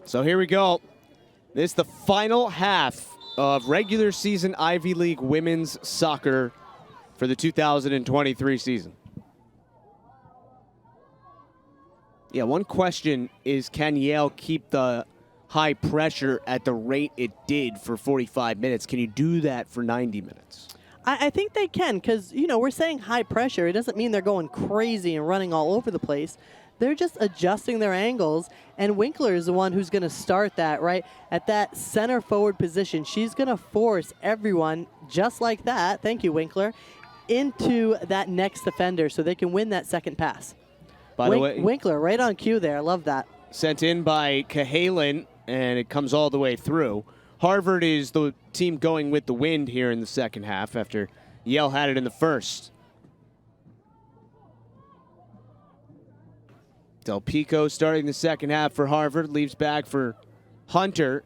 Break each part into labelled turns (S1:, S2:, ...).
S1: So here we go. This is the final half of regular season Ivy League women's soccer for the 2023 season. Yeah, one question is, can Yale keep the high pressure at the rate it did for 45 minutes? Can you do that for 90 minutes?
S2: I think they can because, we're saying high pressure. It doesn't mean they're going crazy and running all over the place. They're just adjusting their angles, and Winkler is the one who's going to start that, right? At that center forward position, she's going to force everyone, just like that, thank you, Winkler, into that next defender so they can win that second pass.
S1: By the way,
S2: Winkler, right on cue there. I love that.
S1: Sent in by Cahalan, and it comes all the way through. Harvard is the team going with the wind here in the second half after Yale had it in the first. Del Pico starting the second half for Harvard, leaves back for Hunter.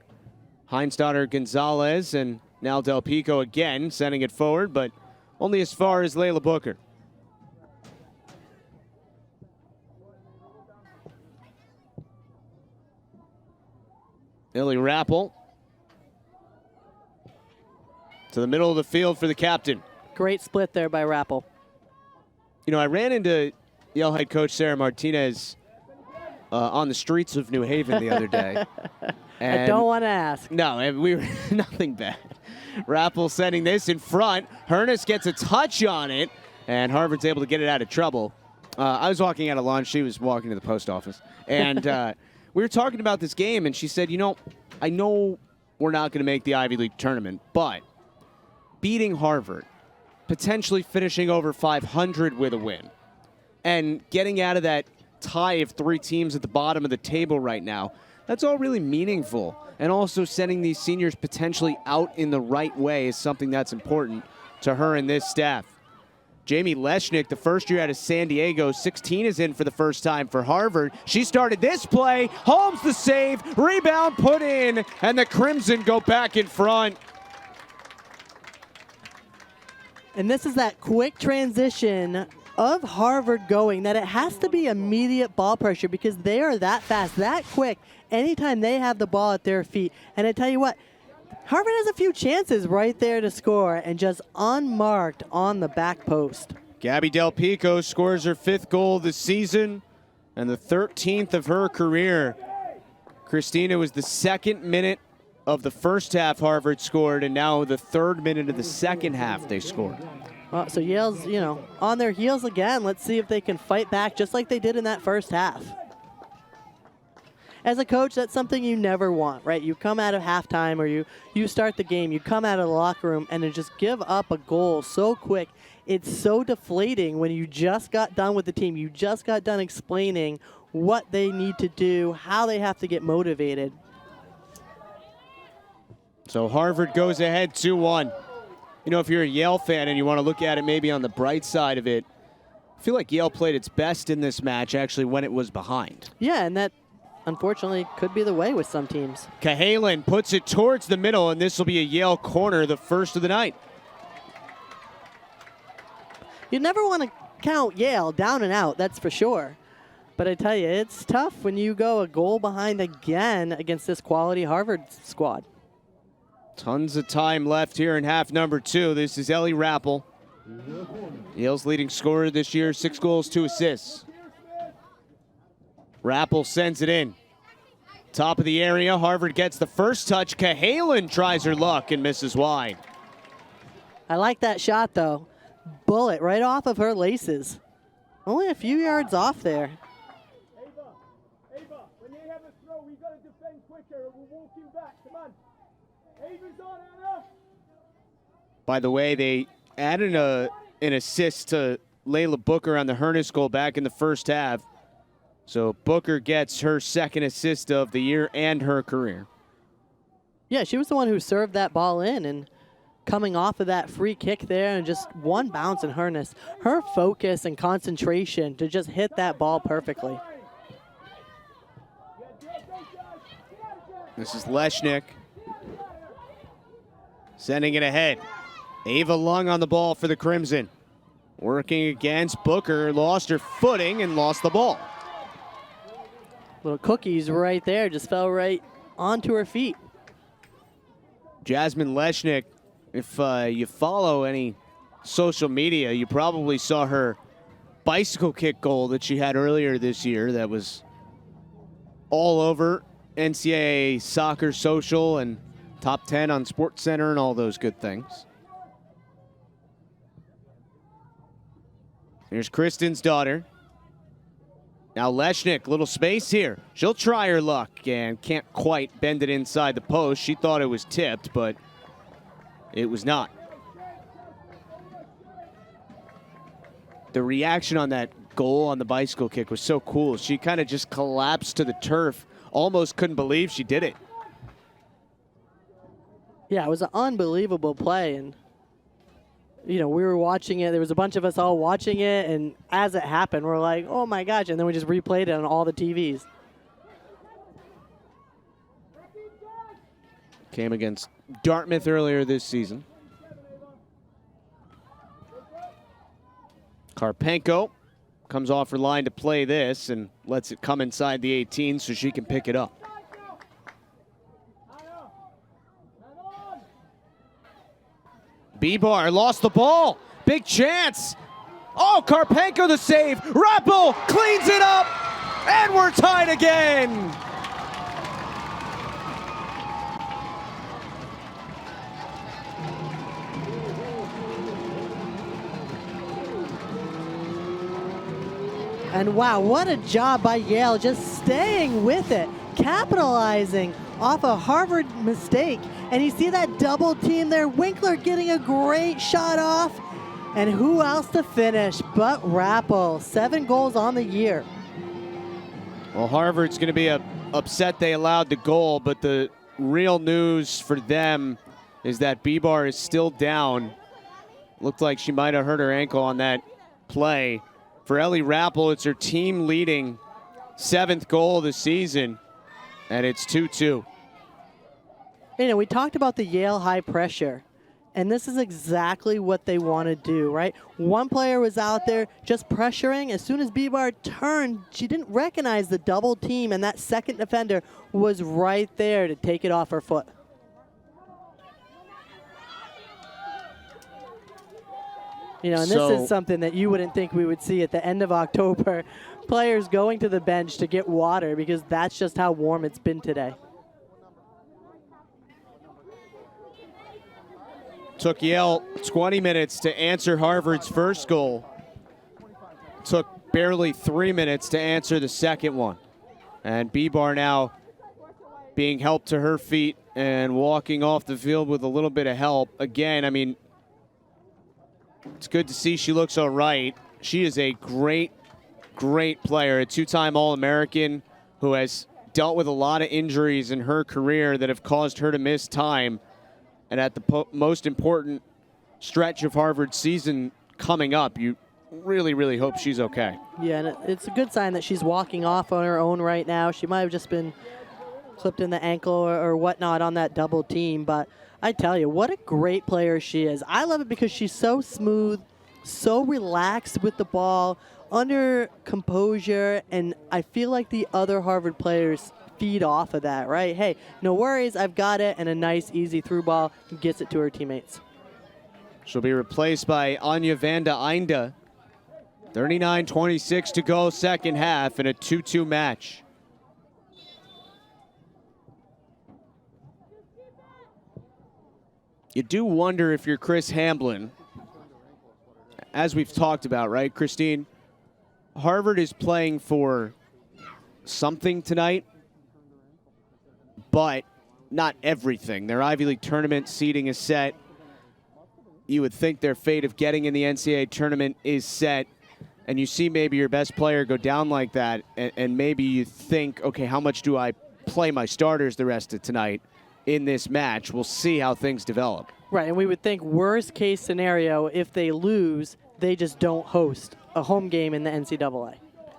S1: Heinsdaughter Gonzalez, and now Del Pico again sending it forward, but only as far as Layla Booker. Illy Rappel to the middle of the field for the captain.
S2: Great split there by Rappel.
S1: I ran into Yale head coach Sarah Martinez on the streets of New Haven the other day.
S2: I don't want to ask.
S1: No, we were nothing bad. Rappel sending this in front. Hernes gets a touch on it, and Harvard's able to get it out of trouble. I was walking out of lunch. She was walking to the post office. And we were talking about this game, and she said, I know we're not going to make the Ivy League tournament, but beating Harvard, potentially finishing over 500 with a win, and getting out of that tie of three teams at the bottom of the table right now, that's all really meaningful. And also sending these seniors potentially out in the right way is something that's important to her and this staff. Jamie Lesnik, the first year out of San Diego, 16 is in for the first time for Harvard. She started this play. Holmes the save. Rebound put in. And the Crimson go back in front.
S2: And this is that quick transition of Harvard going, that it has to be immediate ball pressure because they are that fast, that quick, anytime they have the ball at their feet. And I tell you what, Harvard has a few chances right there to score and just unmarked on the back post.
S1: Gabby Del Pico scores her 5th goal of the season and the 13th of her career. Christina was the 2nd minute of the first half Harvard scored, and now the 3rd minute of the second half they scored.
S2: So Yale's, on their heels again. Let's see if they can fight back just like they did in that first half. As a coach, that's something you never want, right? You come out of halftime or you start the game, you come out of the locker room and then just give up a goal so quick. It's so deflating when you just got done with the team. You just got done explaining what they need to do, how they have to get motivated.
S1: So Harvard goes ahead 2-1. If you're a Yale fan and you want to look at it maybe on the bright side of it, I feel like Yale played its best in this match actually when it was behind.
S2: Yeah, and that unfortunately could be the way with some teams.
S1: Cahalan puts it towards the middle, and this will be a Yale corner, the first of the night.
S2: You never want to count Yale down and out, that's for sure. But I tell you, it's tough when you go a goal behind again against this quality Harvard squad.
S1: Tons of time left here in half number 2. This is Ellie Rappel. Yale's leading scorer this year, 6 goals, 2 assists. Rappel sends it in. Top of the area, Harvard gets the first touch. Cahalan tries her luck and misses wide.
S2: I like that shot, though. Bullet right off of her laces. Only a few yards off there.
S3: Ava, when they have a throw, we got to defend quicker. We're walking back. Come on. Ava's on, Anna.
S1: By the way, they added an assist to Layla Booker on the Hernes goal back in the first half. So Booker gets her 2nd assist of the year and her career.
S2: Yeah, she was the one who served that ball in, and coming off of that free kick there and just one bounce in Hernes. Her focus and concentration to just hit that ball perfectly.
S1: This is Lesnik sending it ahead. Ava Lung on the ball for the Crimson. Working against Booker, lost her footing and lost the ball.
S2: Little cookies right there, just fell right onto her feet.
S1: Jasmine Lesnik, if you follow any social media, you probably saw her bicycle kick goal that she had earlier this year that was all over NCAA soccer social and top 10 on SportsCenter and all those good things. Here's Kristen's daughter. Now Lesnik, little space here. She'll try her luck and can't quite bend it inside the post. She thought it was tipped, but it was not. The reaction on that goal on the bicycle kick was so cool. She kind of just collapsed to the turf. Almost couldn't believe she did it.
S2: Yeah, it was an unbelievable play. And, you know, we were watching it. There was a bunch of us all watching it. And as it happened, we're like, oh, my gosh. And then we just replayed it on all the TVs.
S1: Came against Dartmouth earlier this season. Karpenko comes off her line to play this and lets it come inside the 18 so she can pick it up. B-Bar lost the ball. Big chance. Oh, Karpenko the save. Rappel cleans it up. And we're tied again.
S2: And wow, what a job by Yale, just staying with it, capitalizing off a Harvard mistake. And you see that double team there, Winkler getting a great shot off. And who else to finish but Rappel, 7 goals on the year.
S1: Well, Harvard's going to be upset they allowed the goal, but the real news for them is that B-Bar is still down. Looked like she might have hurt her ankle on that play. For Ellie Rappel, it's her team leading 7th goal of the season, and it's 2-2.
S2: You know, we talked about the Yale high pressure, and this is exactly what they want to do, right? One player was out there just pressuring. As soon as B-Bar turned, she didn't recognize the double team, and that second defender was right there to take it off her foot. You know, and this is something that you wouldn't think we would see at the end of October. Players going to the bench to get water because that's just how warm it's been today.
S1: Took Yale 20 minutes to answer Harvard's first goal. Took barely 3 minutes to answer the second one. And B-Bar now being helped to her feet and walking off the field with a little bit of help. Again, I mean, it's good to see she looks all right. She is a great, great player, a 2-time All-American who has dealt with a lot of injuries in her career that have caused her to miss time. And at the most important stretch of Harvard's season coming up, you really, really hope she's okay.
S2: Yeah, and it's a good sign that she's walking off on her own right now. She might have just been clipped in the ankle or whatnot on that double team, but I tell you, what a great player she is. I love it because she's so smooth, so relaxed with the ball, under composure, and I feel like the other Harvard players feed off of that, right? Hey, no worries, I've got it, and a nice, easy through ball gets it to her teammates.
S1: She'll be replaced by Anya Vanda Einda. 39-26 to go, second half, in a 2-2 match. You do wonder if you're Chris Hamblin, as we've talked about, right, Christine? Harvard is playing for something tonight, but not everything. Their Ivy League tournament seeding is set. You would think their fate of getting in the NCAA tournament is set, and you see maybe your best player go down like that, and maybe you think, okay, how much do I play my starters the rest of tonight in this match? We'll see how things develop.
S2: Right, and we would think worst case scenario, if they lose, they just don't host a home game in the NCAA.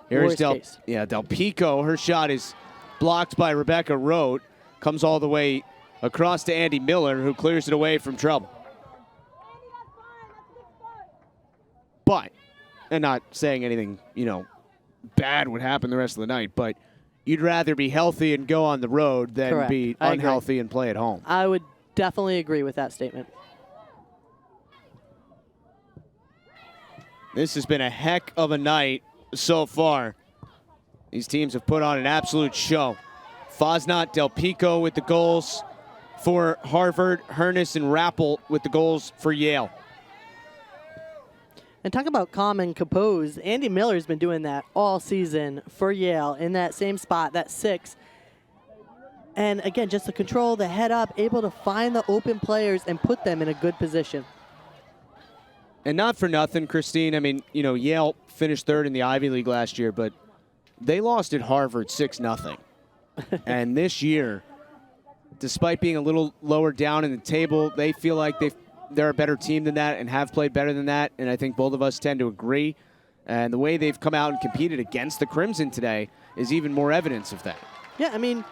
S1: Here's
S2: Worst case.
S1: Del Pico. Her shot is blocked by Rebecca Rote. Comes all the way across to Andy Miller, who clears it away from trouble. But, and not saying anything, bad would happen the rest of the night, but you'd rather be healthy and go on the road than
S2: Correct.
S1: be
S2: I agree.
S1: unhealthy and play at home.
S2: I would definitely agree with that statement.
S1: This has been a heck of a night so far. These teams have put on an absolute show. Fosnot, Del Pico with the goals for Harvard, Hernus and Rappel with the goals for Yale.
S2: And talk about calm and compose. Andy Miller's been doing that all season for Yale in that same spot, that 6. And again, just the control, the head up, able to find the open players and put them in a good position.
S1: And not for nothing, Christine. I mean, you know, Yale finished 3rd in the Ivy League last year, but they lost at Harvard 6-0. And this year, despite being a little lower down in the table, they feel like they're a better team than that and have played better than that. And I think both of us tend to agree. And the way they've come out and competed against the Crimson today is even more evidence of that.
S2: Yeah, I mean,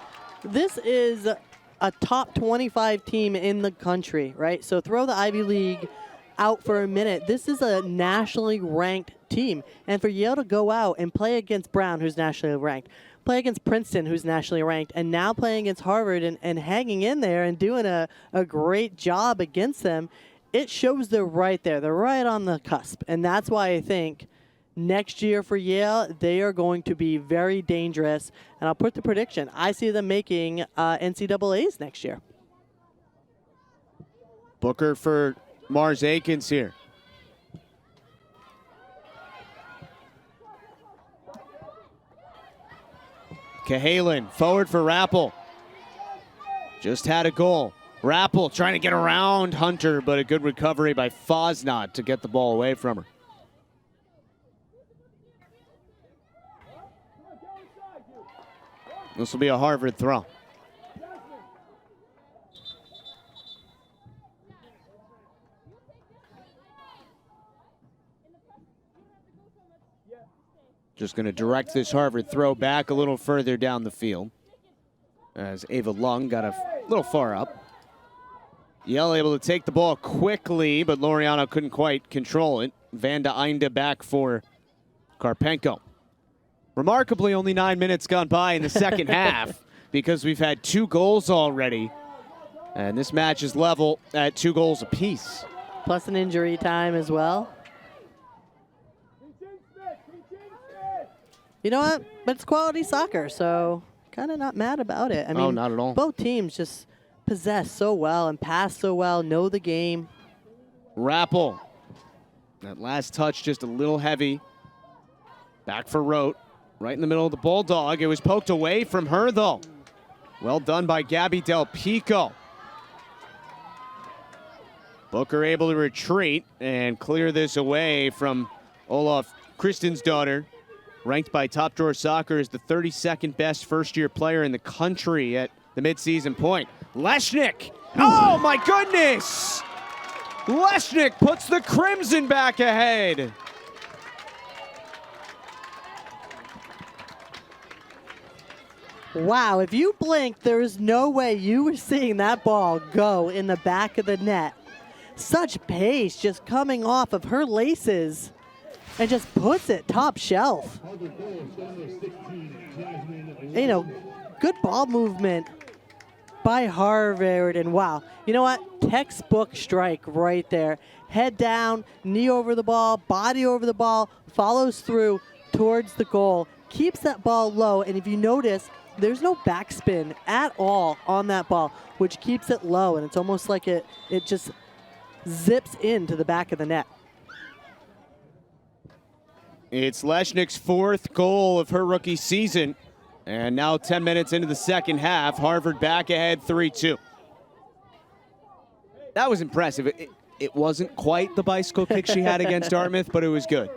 S2: this is a top 25 team in the country, right? So throw the Ivy League out for a minute. This is a nationally ranked team. And for Yale to go out and play against Brown, who's nationally ranked, play against Princeton, who's nationally ranked, and now playing against Harvard and hanging in there and doing a great job against them, it shows they're right there. They're right on the cusp. And that's why I think next year for Yale, they are going to be very dangerous. And I'll put the prediction. I see them making NCAAs next year.
S1: Booker for Mars Akins here. Cahalan forward for Rappel. Just had a goal. Rappel trying to get around Hunter, but a good recovery by Fosnot to get the ball away from her. This will be a Harvard throw. Just going to direct this Harvard throw back a little further down the field as Ava Lung got a little far up. Yale able to take the ball quickly, but Laureano couldn't quite control it. Vanda Einda back for Karpenko. Remarkably, only 9 minutes gone by in the second half because we've had 2 goals already. And this match is level at 2 goals apiece.
S2: Plus an injury time as well. You know what? But it's quality soccer, so kind of not mad about it. I mean,
S1: not at all.
S2: Both teams just possess so well and pass so well, know the game.
S1: Rappel. That last touch just a little heavy. Back for Rote. Right in the middle of the Bulldog. It was poked away from her, though. Well done by Gabby Del Pico. Booker able to retreat and clear this away from Olaf Kristensdottir. Ranked by Top Drawer Soccer as the 32nd best first-year player in the country at the midseason point. Lesnik! Oh, my goodness! Lesnik puts the Crimson back ahead.
S2: Wow, if you blinked, there is no way you were seeing that ball go in the back of the net. Such pace just coming off of her laces. And just puts it top shelf. You know, good ball movement by Harvard. And wow, you know what? Textbook strike right there. Head down, knee over the ball, body over the ball, follows through towards the goal, keeps that ball low. And if you notice, there's no backspin at all on that ball, which keeps it low. And it's almost like it just zips into the back of the net.
S1: It's Lesnik's 4th goal of her rookie season. And now 10 minutes into the second half, Harvard back ahead 3-2. That was impressive. It wasn't quite the bicycle kick she had against Dartmouth, but it was good.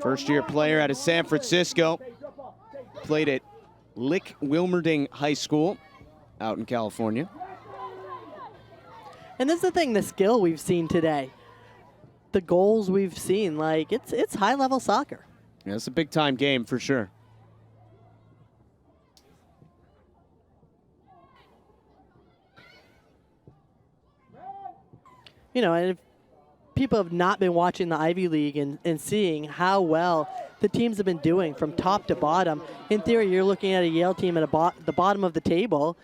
S1: First-year player out of San Francisco. Played at Lick Wilmerding High School out in California.
S2: And this is the thing, the skill we've seen today. The goals we've seen, like it's high-level soccer.
S1: Yeah, it's a big-time game for sure.
S2: You know, and if people have not been watching the Ivy League and seeing how well the teams have been doing from top to bottom. In theory, you're looking at a Yale team at the bottom of the table,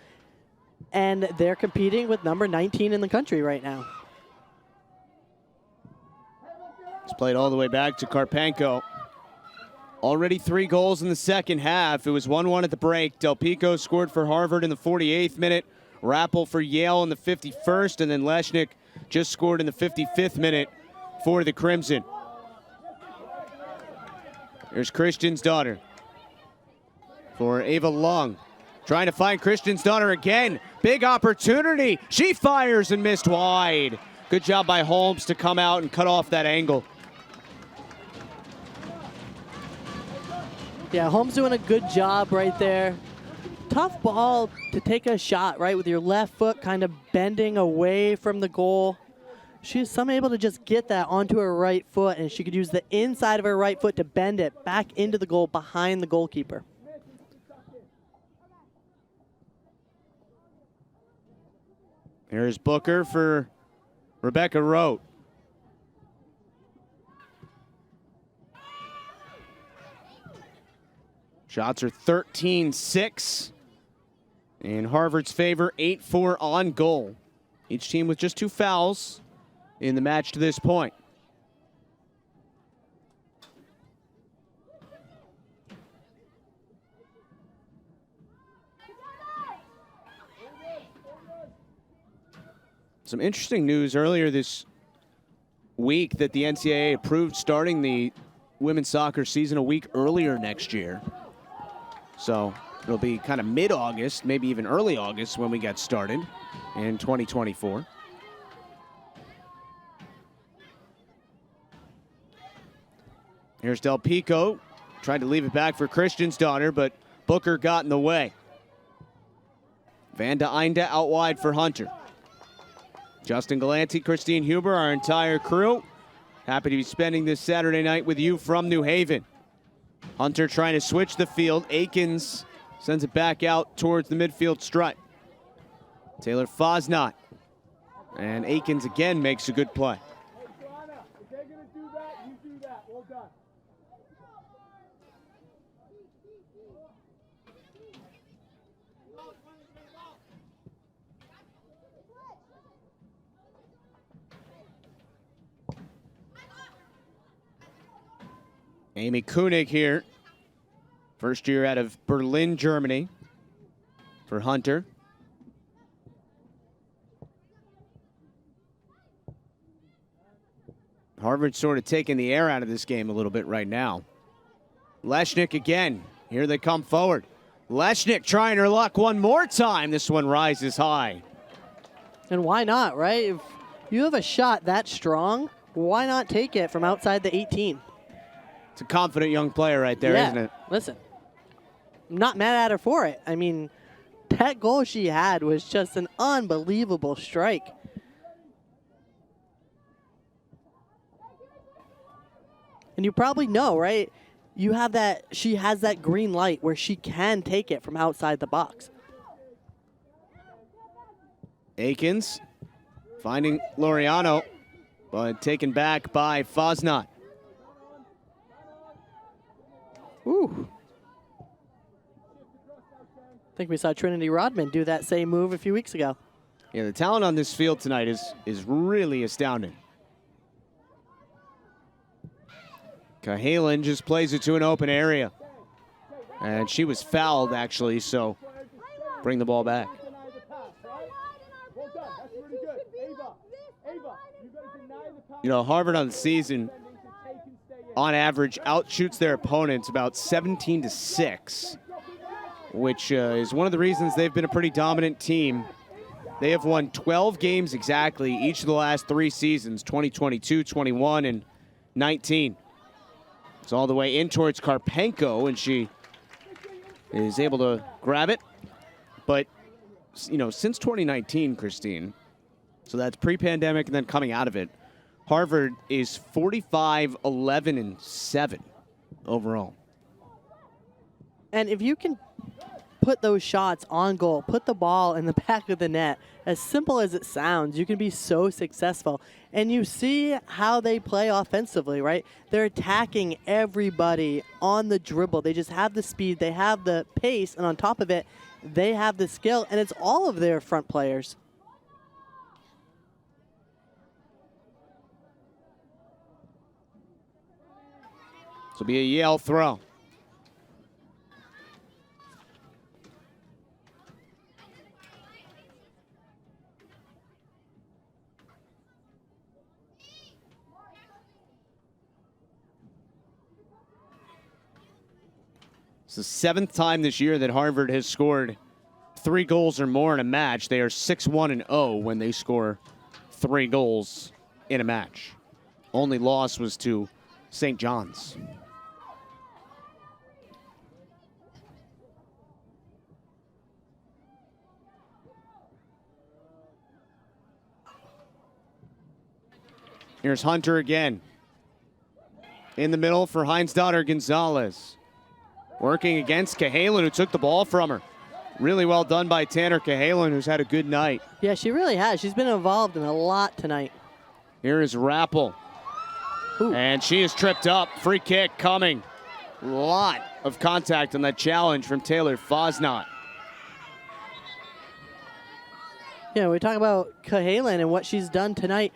S2: and they're competing with number 19 in the country right now.
S1: It's played all the way back to Karpenko. Already 3 goals in the second half. It was 1-1 at the break. Del Pico scored for Harvard in the 48th minute. Rappel for Yale in the 51st, and then Lesnik just scored in the 55th minute for the Crimson. Here's Christian's daughter for Ava Long. Trying to find Christian's daughter again. Big opportunity. She fires and missed wide. Good job by Holmes to come out and cut off that angle.
S2: Yeah, Holmes doing a good job right there. Tough ball to take a shot, right, with your left foot kind of bending away from the goal. She's somehow able to just get that onto her right foot, and she could use the inside of her right foot to bend it back into the goal behind the goalkeeper.
S1: Here's Booker for Rebecca Rote. Shots are 13-6 in Harvard's favor, 8-4 on goal. Each team with just 2 fouls in the match to this point. Some interesting news earlier this week that the NCAA approved starting the women's soccer season a week earlier next year. So it'll be kind of mid-August, maybe even early August when we get started in 2024. Here's Del Pico. Tried to leave it back for Christian's daughter, but Booker got in the way. Van de Einde out wide for Hunter. Justin Galanti, Christine Huber, our entire crew. Happy to be spending this Saturday night with you from New Haven. Hunter trying to switch the field. Akins sends it back out towards the midfield stripe. Taylor Fosnot. And Akins again makes a good play.
S3: If they're going to do that, you do that. Well done.
S1: Amy Koenig here. First year out of Berlin, Germany for Hunter. Harvard sort of taking the air out of this game a little bit right now. Lesnik again. Here they come forward. Lesnik trying her luck one more time. This one rises high.
S2: And why not, right? If you have a shot that strong, why not take it from outside the 18?
S1: It's a confident young player right there,
S2: yeah,
S1: isn't it?
S2: Listen, I'm not mad at her for it. I mean, that goal she had was just an unbelievable strike. And you probably know, right? You have that, she has that green light where she can take it from outside the box.
S1: Akins finding Laureano, but taken back by Fosnot.
S2: Ooh. I think we saw Trinity Rodman do that same move a few weeks ago.
S1: Yeah, the talent on this field tonight is really astounding. Cahalan just plays it to an open area. And she was fouled, actually, so bring the ball back. You know, Harvard on the season, on average, outshoots their opponents about 17-6, which is one of the reasons they've been a pretty dominant team. They have won 12 games exactly each of the last 3 seasons, 2022, 21, and 19. It's all the way in towards Karpenko, and she is able to grab it. But, you know, since 2019, Christine, so that's pre-pandemic and then coming out of it, Harvard is 45-11-7 overall.
S2: And if you can put those shots on goal, put the ball in the back of the net. As simple as it sounds, you can be so successful. And you see how they play offensively, right? They're attacking everybody on the dribble. They just have the speed, they have the pace, and on top of it, they have the skill, and it's all of their front players.
S1: This will be a Yale throw. It's the 7th time this year that Harvard has scored 3 goals or more in a match. They are 6-1-0 when they score 3 goals in a match. Only loss was to St. John's. Here's Hunter again. In the middle for Heinz-Daughter Gonzalez. Working against Cahalan, who took the ball from her. Really well done by Tanner Cahalan, who's had a good night.
S2: Yeah, she really has. She's been involved in a lot tonight.
S1: Here is Rappel.
S2: Ooh.
S1: And she is tripped up. Free kick coming. Lot of contact on that challenge from Taylor Fosnot.
S2: Yeah, we talk about Cahalan and what she's done tonight.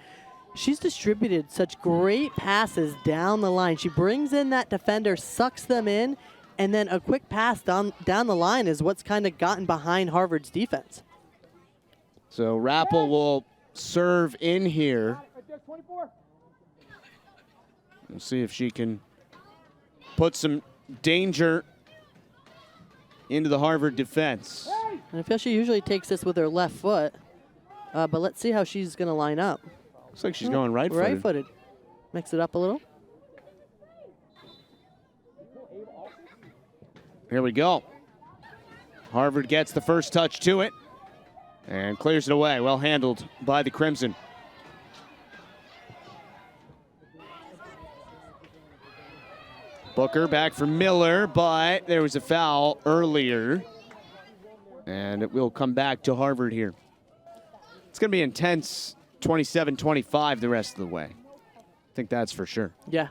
S2: She's distributed such great passes down the line. She brings in that defender, sucks them in, and then a quick pass down the line is what's kind of gotten behind Harvard's defense.
S1: So Rappel will serve in here. We'll see if she can put some danger into the Harvard defense.
S2: And I feel she usually takes this with her left foot, but let's see how she's going to line up.
S1: Looks like she's going right-footed.
S2: Right-footed. Mix it up a little.
S1: Here we go. Harvard gets the first touch to it and clears it away. Well handled by the Crimson. Booker back for Miller, but there was a foul earlier. And it will come back to Harvard here. It's going to be intense 27-25 the rest of the way. I think that's for sure.
S2: Yeah.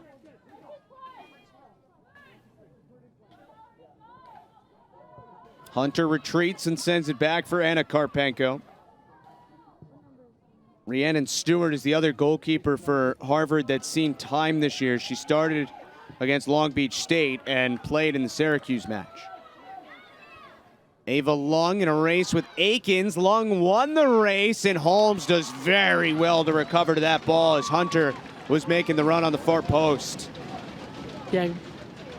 S1: Hunter retreats and sends it back for Anna Karpenko. Rhiannon Stewart is the other goalkeeper for Harvard that's seen time this year. She started against Long Beach State and played in the Syracuse match. Ava Lung in a race with Akins. Lung won the race, and Holmes does very well to recover to that ball as Hunter was making the run on the far post.
S2: Yeah,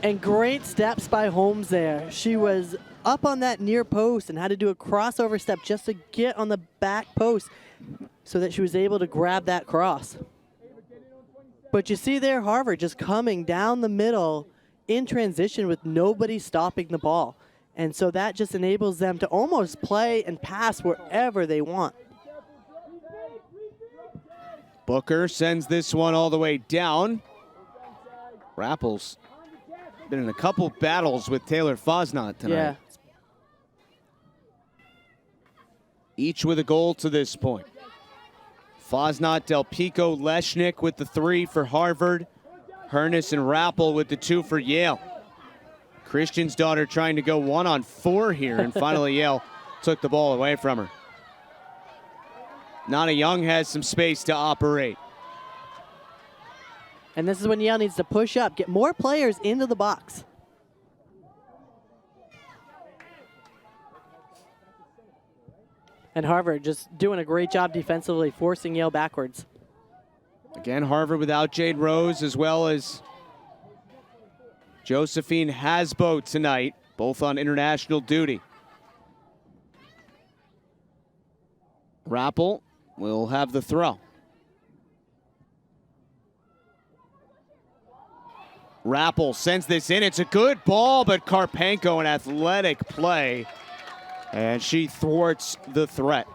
S2: and great steps by Holmes there. She was up on that near post and had to do a crossover step just to get on the back post so that she was able to grab that cross. But you see there Harvard just coming down the middle in transition with nobody stopping the ball. And so that just enables them to almost play and pass wherever they want.
S1: Booker sends this one all the way down. Rappel's been in a couple battles with Taylor Fosnot tonight.
S2: Yeah.
S1: Each with a goal to this point. Fosnot, Del Pico, Lesnik with the 3 for Harvard. Hernus and Rappel with the 2 for Yale. Christian's daughter trying to go 1-on-4 here, and finally Yale took the ball away from her. Nana Young has some space to operate.
S2: And this is when Yale needs to push up, get more players into the box. And Harvard just doing a great job defensively, forcing Yale backwards.
S1: Again, Harvard without Jade Rose, as well as Josephine Hasbo tonight, both on international duty. Rappel will have the throw. Rappel sends this in. It's a good ball, but Karpenko, an athletic play, and she thwarts the threat.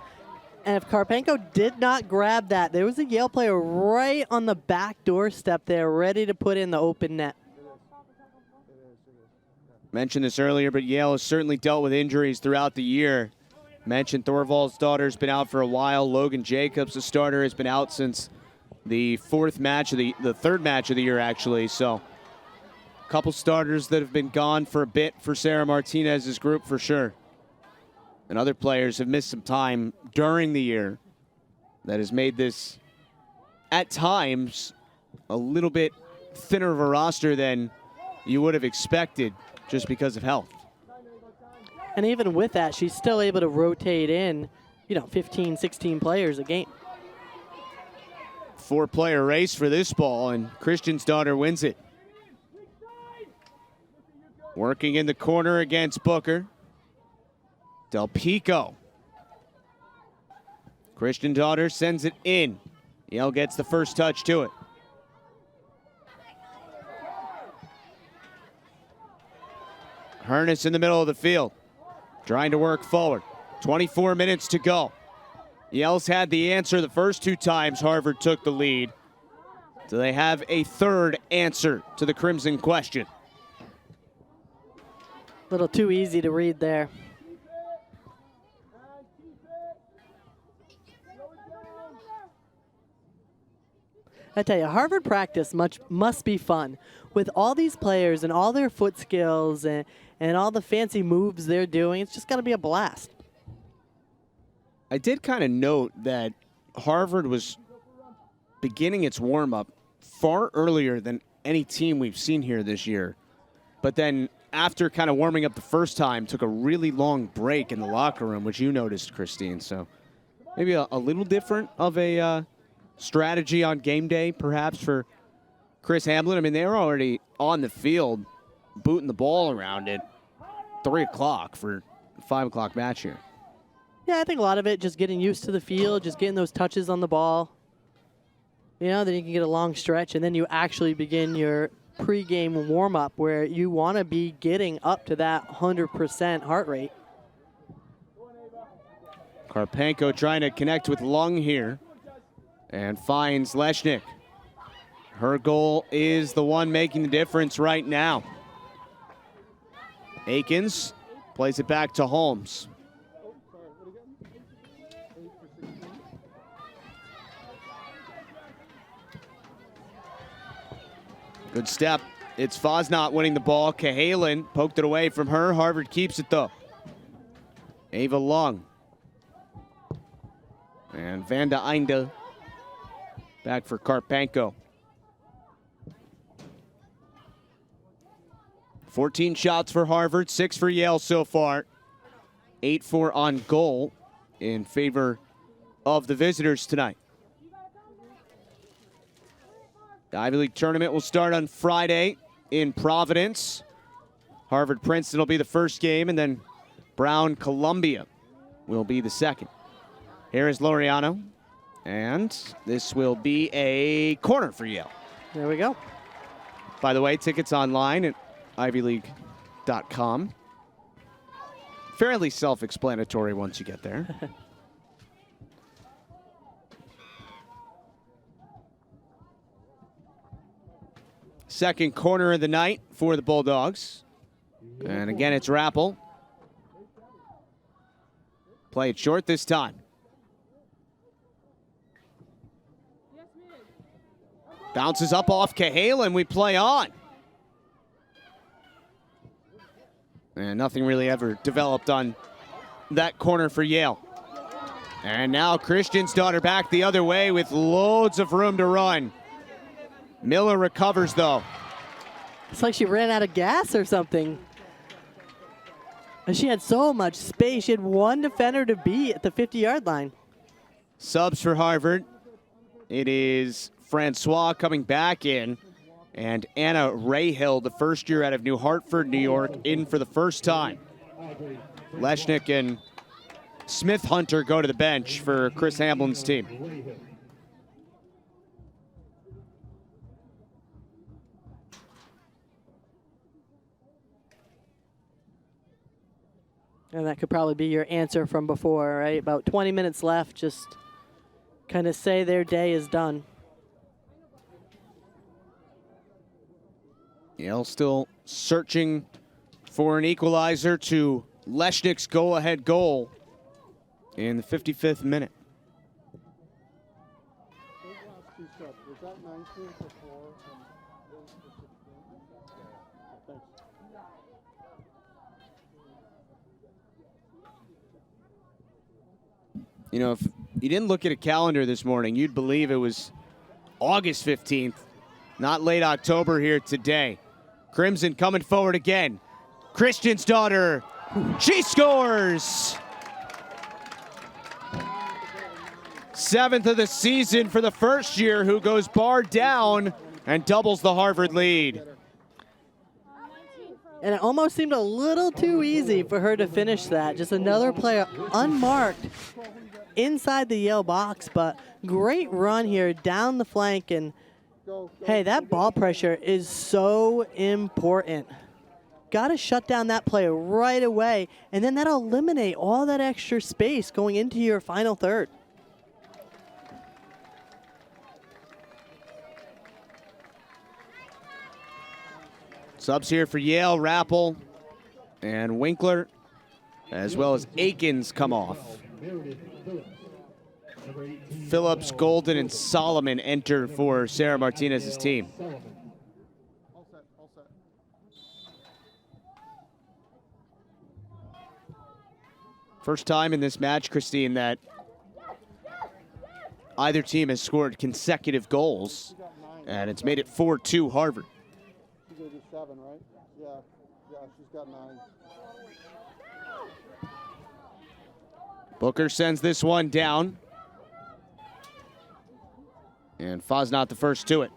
S2: And if Karpenko did not grab that, there was a Yale player right on the back doorstep there, ready to put in the open net.
S1: Mentioned this earlier, but Yale has certainly dealt with injuries throughout the year. Mentioned Thorvald's daughter's been out for a while. Logan Jacobs, the starter, has been out since the third match of the year, actually. So a couple starters that have been gone for a bit for Sarah Martinez's group for sure. And other players have missed some time during the year. That has made this, at times, a little bit thinner of a roster than you would have expected just because of health.
S2: And even with that, she's still able to rotate in, 15, 16 players a game.
S1: 4-player race for this ball, and Christian's daughter wins it. Working in the corner against Booker. Del Pico. Christian daughter sends it in. Yale gets the first touch to it. Hernus in the middle of the field, trying to work forward. 24 minutes to go. Yale's had the answer the first 2 times Harvard took the lead. So they have a third answer to the Crimson question.
S2: A little too easy to read there. I tell you, Harvard practice must be fun. With all these players and all their foot skills and all the fancy moves they're doing, it's just got to be a blast.
S1: I did kind of note that Harvard was beginning its warm-up far earlier than any team we've seen here this year. But then after kind of warming up the first time, took a really long break in the locker room, which you noticed, Christine. So maybe a little different of a strategy on game day, perhaps, for Chris Hamblin. I mean, they were already on the field, booting the ball around at 3 o'clock for a 5 o'clock match here.
S2: Yeah, I think a lot of it just getting used to the field, just getting those touches on the ball. Then you can get a long stretch, and then you actually begin your pregame warm-up where you want to be getting up to that 100% heart rate.
S1: Karpenko trying to connect with Lung here and finds Lesnik. Her goal is the one making the difference right now. Akins plays it back to Holmes. Good step. It's Fosnot winning the ball. Cahalan poked it away from her. Harvard keeps it though. Ava Lung. And Vanda Einde back for Karpenko. 14 shots for Harvard, 6 for Yale so far. 8-4 on goal in favor of the visitors tonight. The Ivy League tournament will start on Friday in Providence. Harvard-Princeton will be the first game, and then Brown-Columbia will be the second. Here is Laureano, and this will be a corner for Yale.
S2: There we go.
S1: By the way, tickets online at ivyleague.com. Fairly self-explanatory once you get there. Second corner of the night for the Bulldogs. And again, it's Rappel. Play it short this time. Bounces up off Cahalan. We play on. And nothing really ever developed on that corner for Yale. And now Christian's daughter back the other way with loads of room to run. Miller recovers, though.
S2: It's like she ran out of gas or something. And she had so much space. She had one defender to beat at the 50-yard line.
S1: Subs for Harvard. It is Francois coming back in. And Anna Rahill, the first year out of New Hartford, New York, in for the first time. Lesnik and Smith Hunter go to the bench for Chris Hamblin's team.
S2: And that could probably be your answer from before, right? About 20 minutes left, just kind of say their day is done.
S1: Yale still searching for an equalizer to Lesnik's go-ahead goal in the 55th minute.
S4: Was that 19 for 4 and 8 for 16? Thanks.
S1: You know, if you didn't look at a calendar this morning, you'd believe it was August 15th, not late October here today. Crimson coming forward again. Christian's daughter, she scores! 7th of the season for the first year, who goes bar down and doubles the Harvard lead.
S2: And it almost seemed a little too easy for her to finish that. Just another player unmarked inside the Yale box, but great run here down the flank. And hey, that ball pressure is so important. Got to shut down that play right away, and then that'll eliminate all that extra space going into your final third.
S1: Subs here for Yale, Rappel and Winkler, as well as Akins come off. Phillips, Golden, and Solomon enter for Sarah Martinez's team. First time in this match, Christine, that either team has scored consecutive goals, and it's made it 4-2 Harvard.
S4: She's going to do 7, right? Yeah, she's got 9.
S1: Booker sends this one down. And Fa's not the first to it.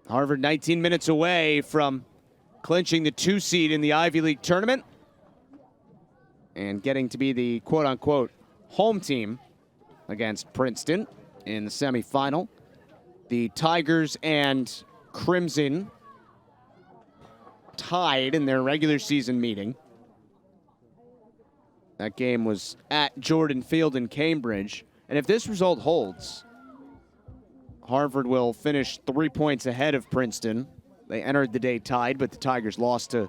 S1: Harvard 19 minutes away from clinching the 2 seed in the Ivy League tournament and getting to be the quote-unquote home team against Princeton in the semifinal. The Tigers and Crimson tied in their regular season meeting. That game was at Jordan Field in Cambridge. And if this result holds, Harvard will finish 3 points ahead of Princeton. They entered the day tied, but the Tigers lost to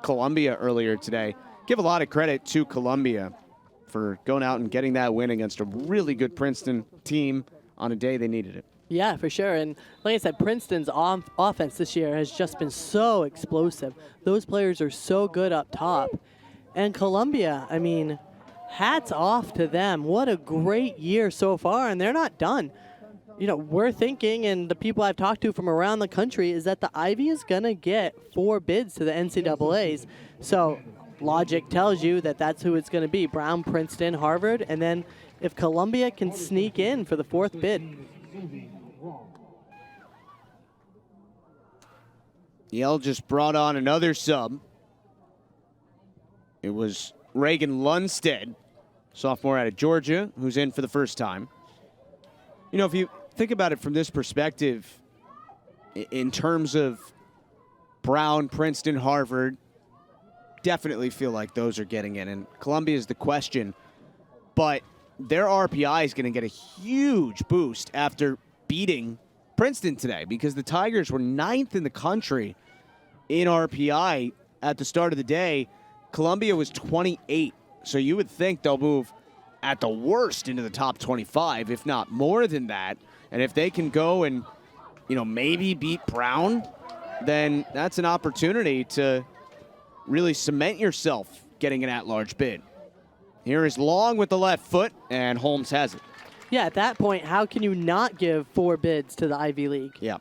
S1: Columbia earlier today. Give a lot of credit to Columbia for going out and getting that win against a really good Princeton team on a day they needed it.
S2: Yeah, for sure. And like I said, Princeton's offense this year has just been so explosive. Those players are so good up top. And Columbia, I mean, hats off to them. What a great year so far, and they're not done. You know, we're thinking, and the people I've talked to from around the country, is that the Ivy is going to get 4 bids to the NCAAs. So logic tells you that that's who it's going to be: Brown, Princeton, Harvard, and then if Columbia can sneak in for the 4th bid.
S1: Yale just brought on another sub. It was Reagan Lundstedt, sophomore out of Georgia, who's in for the first time. You know, if you think about it from this perspective, in terms of Brown, Princeton, Harvard, definitely feel like those are getting in. And Columbia is the question. But their RPI is going to get a huge boost after beating Princeton today, because the Tigers were 9th in the country in RPI at the start of the day. Columbia was 28, so you would think they'll move at the worst into the top 25, if not more than that. And if they can go and, you know, maybe beat Brown, then that's an opportunity to really cement yourself getting an at-large bid. Here is Long with the left foot, and Holmes has it.
S2: Yeah, at that point, how can you not give 4 bids to the Ivy League?
S1: Yeah.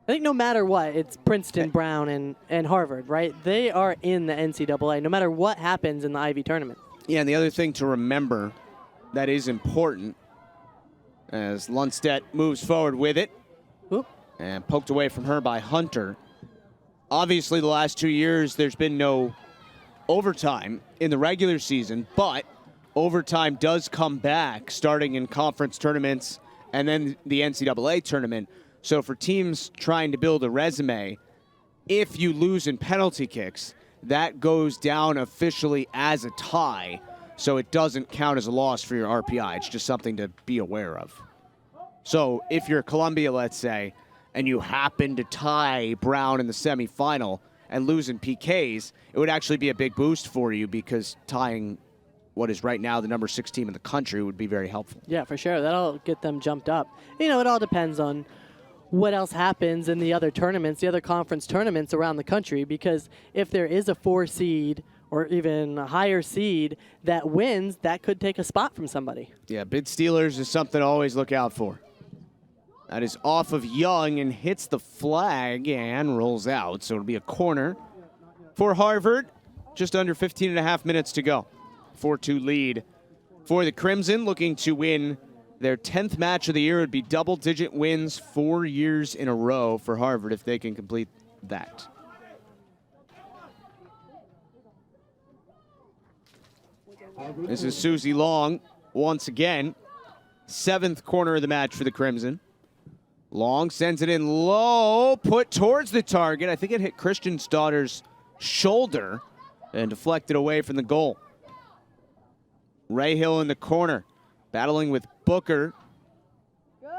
S2: I think no matter what, it's Princeton, Brown, and Harvard, right? They are in the NCAA, no matter what happens in the Ivy tournament.
S1: Yeah, and the other thing to remember that is important, as Lundstedt moves forward with it,
S2: Oop.
S1: and poked away from her by Hunter. Obviously, the last 2 years, there's been no overtime in the regular season, but overtime does come back starting in conference tournaments and then the NCAA tournament. So for teams trying to build a resume, if you lose in penalty kicks, that goes down officially as a tie, so it doesn't count as a loss for your RPI. It's just something to be aware of. So if you're Columbia, let's say, and you happen to tie Brown in the semifinal and lose in PKs, it would actually be a big boost for you because tying what is right now the number 6 team in the country would be very helpful.
S2: Yeah, for sure. That'll get them jumped up. You know, it all depends on what else happens in the other tournaments, the other conference tournaments around the country, because if there is a 4 seed or even a higher seed that wins, that could take a spot from somebody.
S1: Yeah, bid stealers is something to always look out for. That is off of Young and hits the flag and rolls out. So it'll be a corner for Harvard. Just under 15 and a half minutes to go. 4-2 lead for the Crimson, looking to win their 10th match of the year. It would be double-digit wins 4 years in a row for Harvard if they can complete that. This is Susie Long once again. 7th corner of the match for the Crimson. Long sends it in low, put towards the target. I think it hit Christian's daughter's shoulder and deflected away from the goal. Rahill in the corner, battling with Booker.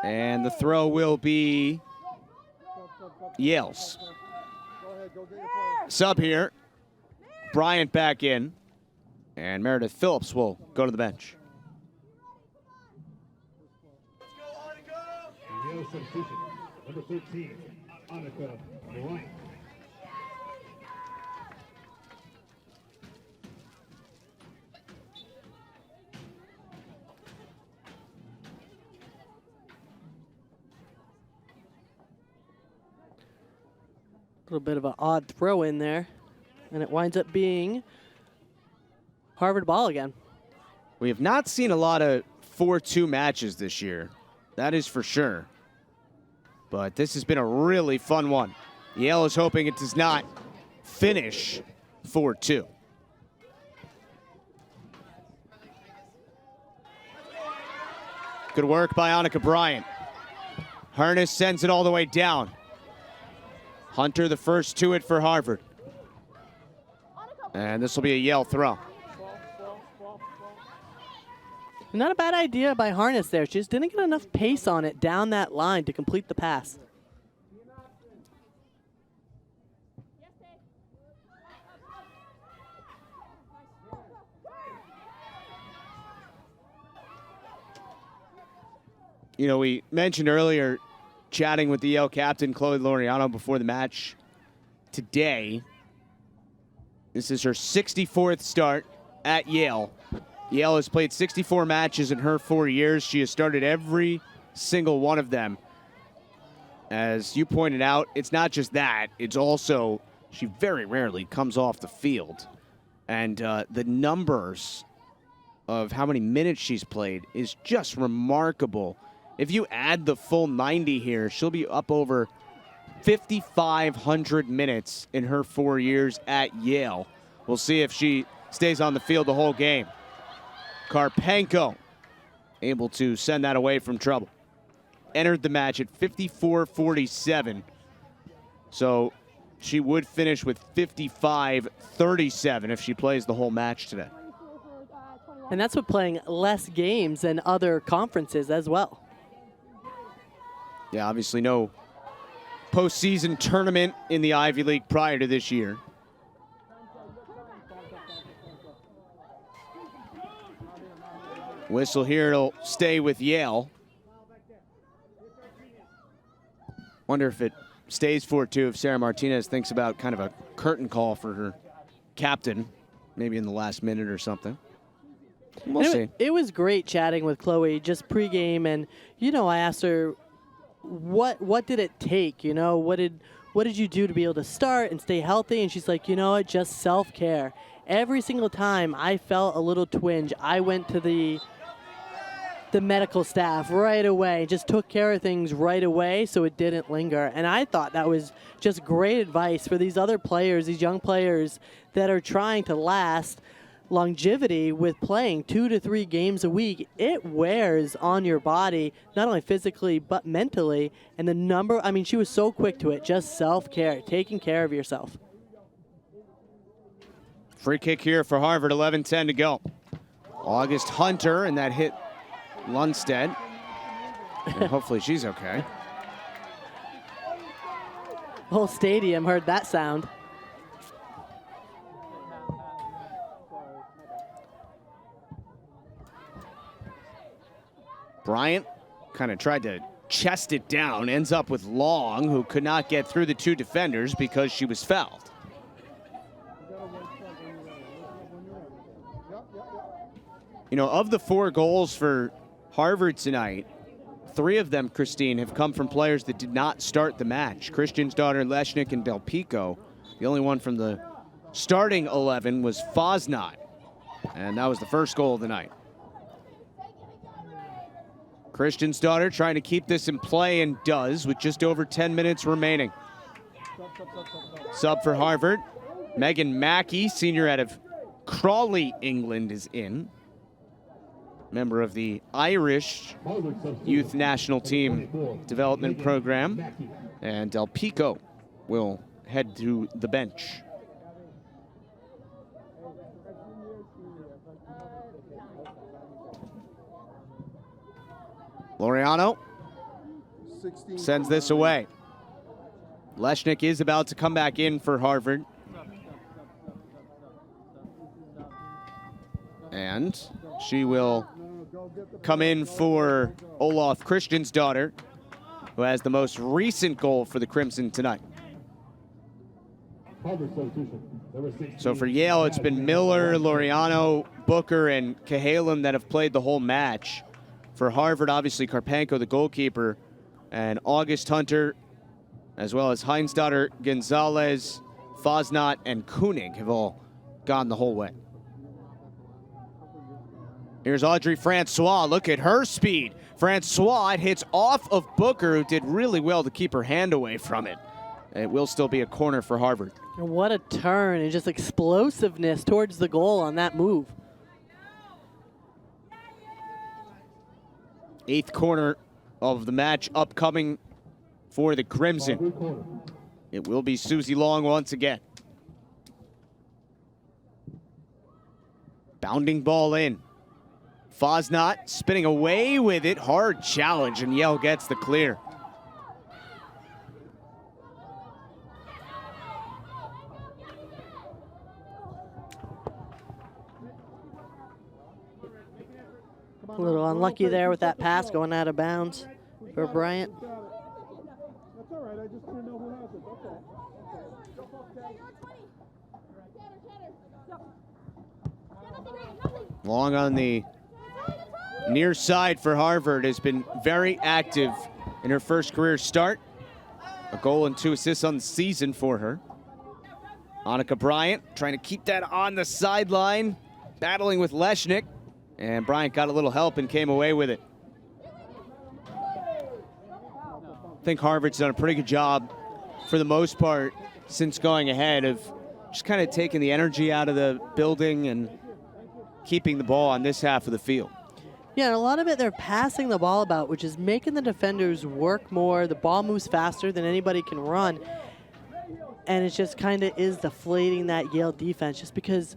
S1: And the throw will be Yale's. Sub here. Bryant back in. And Meredith Phillips will go to the bench.
S5: Yale substitution, number 13, Annika Bryant.
S2: A little bit of an odd throw in there, and it winds up being Harvard ball again.
S1: We have not seen a lot of 4-2 matches this year. That is for sure. But this has been a really fun one. Yale is hoping it does not finish 4-2. Good work by Annika Bryant. Harness sends it all the way down. Hunter the first to it for Harvard. And this will be a Yale throw.
S2: Not a bad idea by Harness there. She just didn't get enough pace on it down that line to complete the pass.
S1: You know, we mentioned earlier chatting with the Yale captain, Chloe Laureano, before the match today. This is her 64th start at Yale. Yale has played 64 matches in her 4 years. She has started every single one of them. As you pointed out, it's not just that. It's also she very rarely comes off the field. And the numbers of how many minutes she's played is just remarkable. If you add the full 90 here, she'll be up over 5,500 minutes in her 4 years at Yale. We'll see if she stays on the field the whole game. Karpenko able to send that away from trouble. Entered the match at 54:47. So she would finish with 55:37 if she plays the whole match today.
S2: And that's with playing less games than other conferences as well.
S1: Yeah, obviously no postseason tournament in the Ivy League prior to this year. Whistle here, it'll stay with Yale. Wonder if it stays 4-2 if Sarah Martinez thinks about kind of a curtain call for her captain, maybe in the last minute or something. We'll see.
S2: It was great chatting with Chloe just pregame, and you know, I asked her what did it take? You know, what did you do to be able to start and stay healthy? And she's like, you know what, just self-care. Every single time I felt a little twinge, I went to the medical staff right away, just took care of things right away so it didn't linger. And I thought that was just great advice for these other players, these young players that are trying to last. Longevity with playing 2 to 3 games a week, it wears on your body, not only physically but mentally. And the number, I mean, she was so quick to it, just self-care, taking care of yourself.
S1: Free kick here for Harvard, 11:10 to go. August Hunter, and that hit Lundstedt. And hopefully she's okay.
S2: whole stadium heard that sound.
S1: Bryant kind of tried to chest it down, ends up with Long, who could not get through the 2 defenders because she was fouled. You know, of the 4 goals for Harvard tonight, 3 of them, Christine, have come from players that did not start the match. Christian's daughter, Lesnik, and Del Pico. The only one from the starting 11 was Fosnot, and that was the first goal of the night. Christian's daughter trying to keep this in play and does with just over 10 minutes remaining. Sub for Harvard. Megan Mackey, senior out of Crawley, England, is in. Member of the Irish Youth National Team Development Program. And Del Pico will head to the bench. Laureano sends this away. Lesnik is about to come back in for Harvard. And she will come in for Olaf Christian's daughter, who has the most recent goal for the Crimson tonight. So for Yale, it's been Miller, Laureano, Booker, and Cahalan that have played the whole match. For Harvard, obviously, Karpenko, the goalkeeper, and August Hunter, as well as Heinsdottir, Gonzalez, Fosnot, and Koenig have all gone the whole way. Here's Audrey Francois. Look at her speed. Francois, it hits off of Booker, who did really well to keep her hand away from it. It will still be a corner for Harvard.
S2: And what a turn and just explosiveness towards the goal on that move.
S1: 8th corner of the match upcoming for the Crimson. It will be Susie Long once again. Bounding ball in. Fosnot spinning away with it. Hard challenge, and Yale gets the clear.
S2: A little unlucky there with that pass going out of bounds for Bryant.
S3: That's all right. I just didn't know who has it. That's all.
S1: Long on the near side for Harvard, has been very active in her first career start. A goal and 2 assists on the season for her. Annika Bryant trying to keep that on the sideline, battling with Lesnik. And Bryant got a little help and came away with it. I think Harvard's done a pretty good job for the most part since going ahead of just kind of taking the energy out of the building and keeping the ball on this half of the field.
S2: Yeah, and a lot of it they're passing the ball about, which is making the defenders work more. The ball moves faster than anybody can run. And it just kind of is deflating that Yale defense just because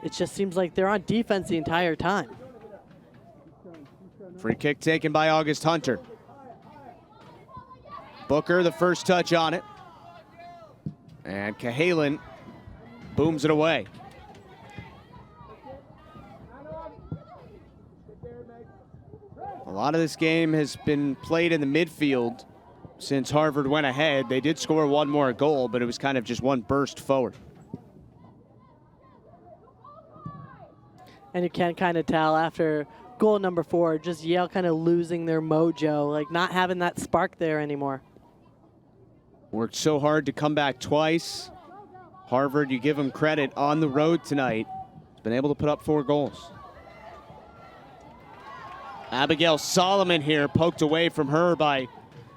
S2: it just seems like they're on defense the entire time.
S1: Free kick taken by August Hunter. Booker, the first touch on it. And Cahalan booms it away. A lot of this game has been played in the midfield since Harvard went ahead. They did score 1 more goal, but it was kind of just one burst forward.
S2: And you can kind of tell after goal number 4, just Yale kind of losing their mojo, like not having that spark there anymore.
S1: Worked so hard to come back twice. Harvard, you give them credit on the road tonight. Has been able to put up 4 goals. Abigail Solomon here, poked away from her by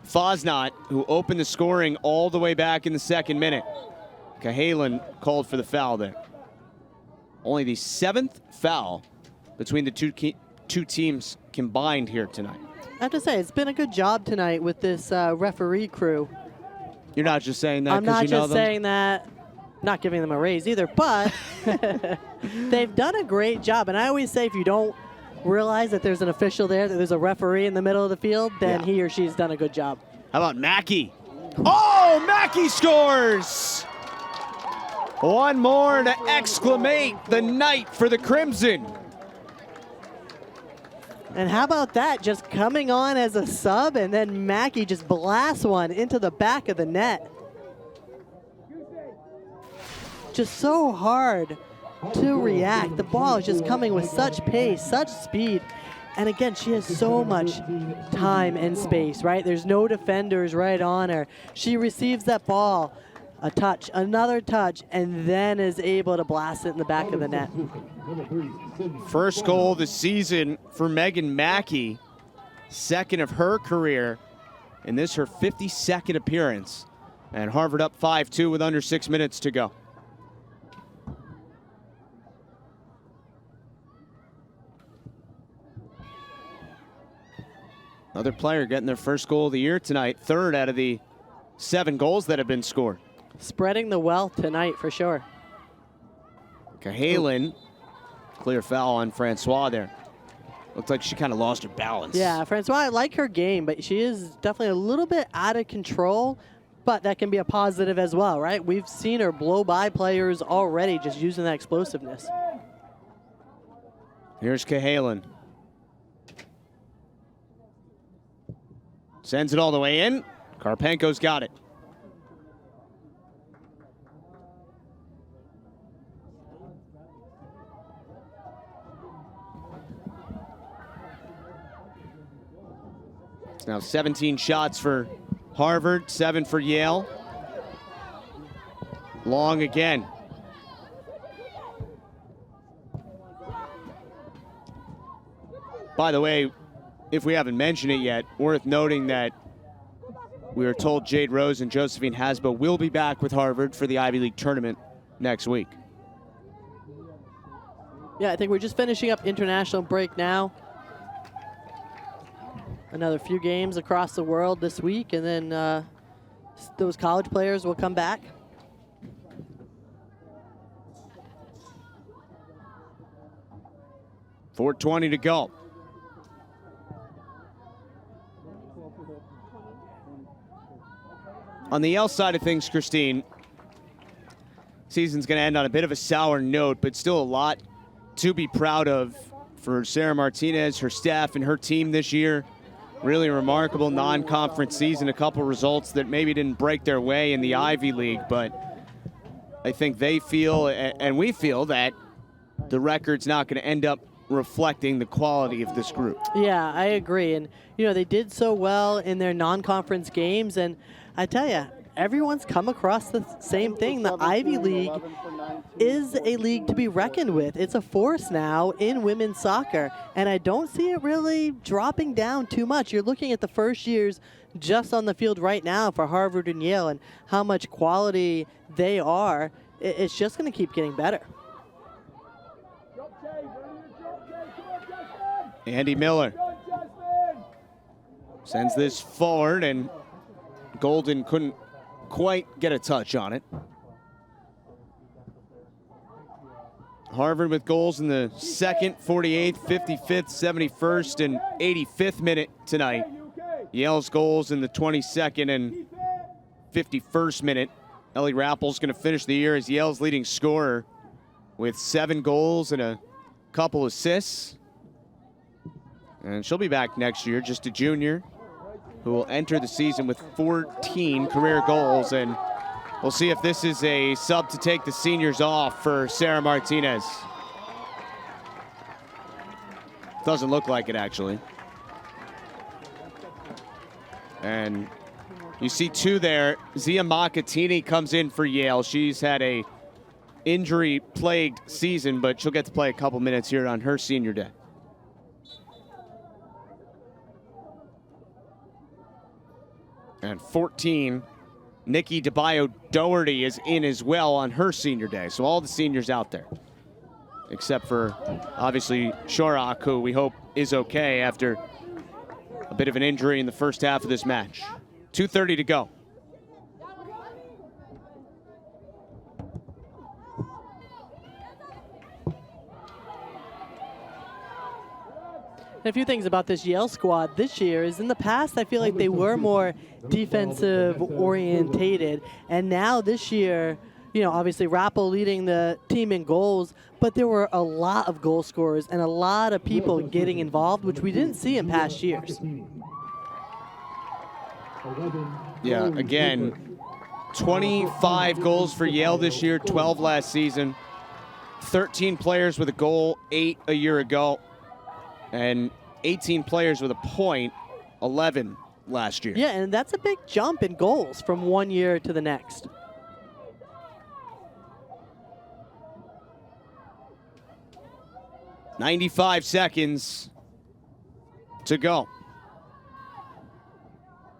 S1: Fosnot, who opened the scoring all the way back in the 2nd minute. Cahalan called for the foul there. Only the 7th foul between the two teams combined here tonight.
S2: I have to say, it's been a good job tonight with this referee crew.
S1: You're not just saying that
S2: I'm
S1: because
S2: not
S1: you know
S2: just
S1: them?
S2: saying that, not giving them a raise either, but they've done a great job. And I always say if you don't realize that there's an official there, that there's a referee in the middle of the field, then he or she's done a good job.
S1: How about Mackey? Oh, Mackey scores! One more to exclamate the night for the Crimson.
S2: And how about that, just coming on as a sub, and then Mackey just blasts one into the back of the net. Just so hard to react. The ball is just coming with such pace, such speed. And again, she has so much time and space, right? There's no defenders right on her. She receives that ball, a touch, another touch, and then is able to blast it in the back of the net.
S1: First goal of the season for Megan Mackey, second of her career, and this her 52nd appearance. And Harvard up 5-2 with under 6 minutes to go. Another player getting their first goal of the year tonight, third out of the 7 goals that have been scored.
S2: Spreading the wealth tonight for sure.
S1: Cahalan, clear foul on Francois there. Looked like she kind of lost her balance.
S2: Yeah, Francois, I like her game, but she is definitely a little bit out of control, but that can be a positive as well, right? We've seen her blow by players already just using that explosiveness.
S1: Here's Cahalan. Sends it all the way in. Karpenko's got it. It's now 17 shots for Harvard, 7 for Yale. Long again. By the way, if we haven't mentioned it yet, worth noting that we were told Jade Rose and Josephine Hasbo will be back with Harvard for the Ivy League tournament next week.
S2: Yeah, I think we're just finishing up international break now. Another few games across the world this week, and then those college players will come back.
S1: .420 to go. On the Yale side of things, Christine, season's going to end on a bit of a sour note, but still a lot to be proud of for Sarah Martinez, her staff, and her team this year. Really remarkable non-conference season, a couple results that maybe didn't break their way in the Ivy League, but I think they feel, and we feel, that the record's not going to end up reflecting the quality of this group.
S2: Yeah, I agree. And, you know, they did so well in their non-conference games, and I tell you, everyone's come across the same thing. The Ivy League is a league to be reckoned with. It's a force now in women's soccer, and I don't see it really dropping down too much. You're looking at the first years just on the field right now for Harvard and Yale and how much quality they are. It's just going to keep getting better.
S1: Andy Miller sends this forward, and Golden couldn't quite get a touch on it. Harvard with goals in the 2nd, 48th, 55th, 71st, and 85th minute tonight. Yale's goals in the 22nd and 51st minute. Ellie Rappel's going to finish the year as Yale's leading scorer with 7 goals and a couple assists. And she'll be back next year, just a junior, who will enter the season with 14 career goals. And we'll see if this is a sub to take the seniors off for Sarah Martinez. Doesn't look like it, actually. And you see 2 there. Zia Macatini comes in for Yale. She's had a injury-plagued season, but she'll get to play a couple minutes here on her senior day. And 14, Nikki DeBio-Doherty is in as well on her senior day. So all the seniors out there, except for obviously Shorak, who we hope is okay after a bit of an injury in the first half of this match. 2:30 to go.
S2: A few things about this Yale squad this year is in the past I feel like they were more defensive orientated, and now this year, you know, obviously Rappel leading the team in goals, but there were a lot of goal scorers and a lot of people getting involved, which we didn't see in past years.
S1: Yeah, again, 25 goals for Yale this year, 12 last season. 13 players with a goal, 8 a year ago. And 18 players with a point, 11 last year.
S2: Yeah, and that's a big jump in goals from one year to the next.
S1: .95 seconds to go.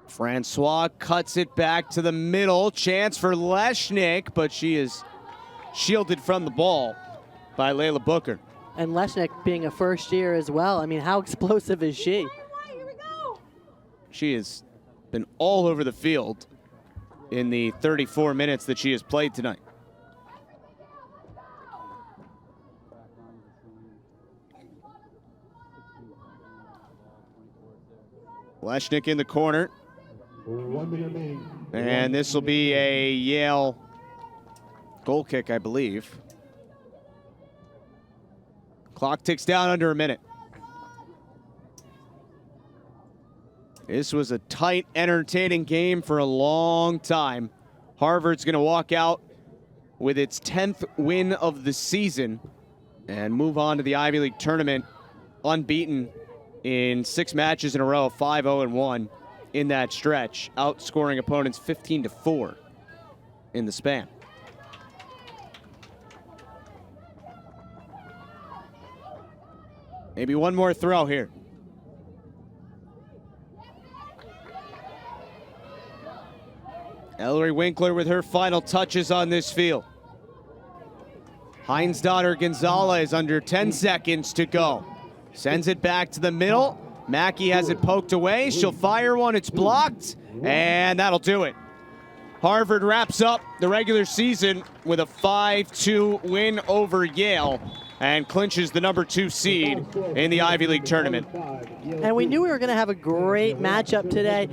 S1: Francois cuts it back to the middle. Chance for Lesnik, but she is shielded from the ball by Layla Booker.
S2: And Lesnik being a first year as well. I mean, how explosive is she?
S1: She has been all over the field in the 34 minutes that she has played tonight. Lesnik in the corner.
S5: 1 minute remaining.
S1: And this will be a Yale goal kick, I believe. Clock ticks down under a minute. This was a tight, entertaining game for a long time. Harvard's going to walk out with its 10th win of the season and move on to the Ivy League tournament unbeaten in 6 matches in a row, 5-0-1 in that stretch, outscoring opponents 15-4 in the span. Maybe one more throw here. Ellery Winkler with her final touches on this field. Heinsdottir Gonzalez under 10 seconds to go. Sends it back to the middle. Mackey has it poked away. She'll fire one. It's blocked. And that'll do it. Harvard wraps up the regular season with a 5-2 win over Yale and clinches the #2 seed in the Ivy League tournament.
S2: And we knew we were going to have a great matchup today.